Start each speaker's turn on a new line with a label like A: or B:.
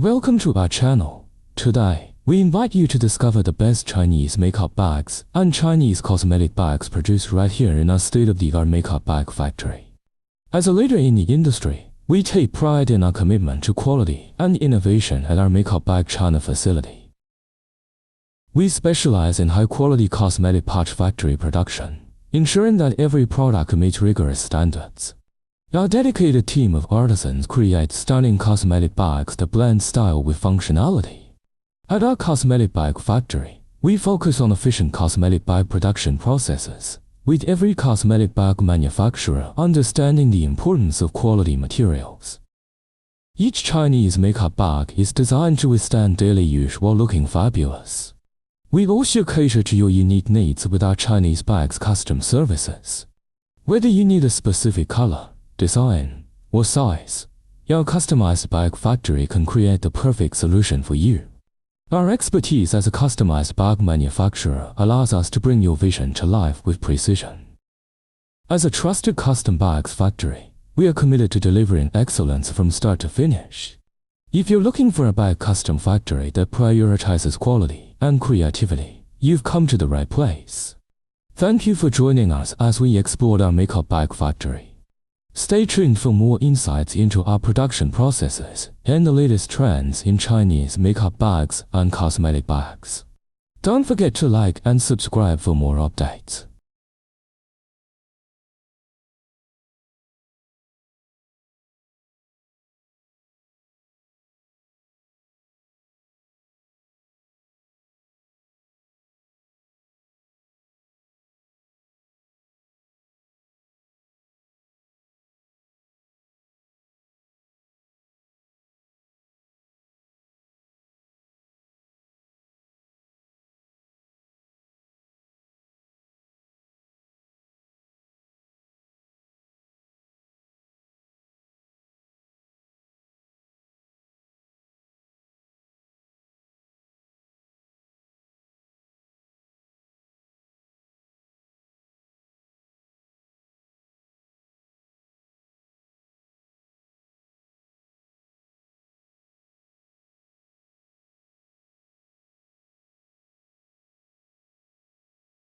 A: Welcome to our channel. Today, we invite you to discover the best Chinese makeup bags and Chinese cosmetic bags produced right here in our state-of-the-art makeup bag factory. As a leader in the industry, we take pride in our commitment to quality and innovation at our makeup bag China facility. We specialize in high-quality cosmetic pouch factory production, ensuring that every product meets rigorous standards. Our dedicated team of artisans creates stunning cosmetic bags that blend style with functionality. At our cosmetic bag factory, we focus on efficient cosmetic bag production processes, with every cosmetic bag manufacturer understanding the importance of quality materials. Each Chinese makeup bag is designed to withstand daily use while looking fabulous. We also cater to your unique needs with our Chinese bags custom services. Whether you need a specific color, design, or size, your customized bag factory can create the perfect solution for you. Our expertise as a customized bag manufacturer allows us to bring your vision to life with precision. As a trusted custom bags factory, we are committed to delivering excellence from start to finish. If you're looking for a bag custom factory that prioritizes quality and creativity, you've come to the right place. Thank you for joining us as we explore our makeup bag factory. Stay tuned for more insights into our production processes and the latest trends in Chinese makeup bags and cosmetic bags. Don't forget to like and subscribe for more updates.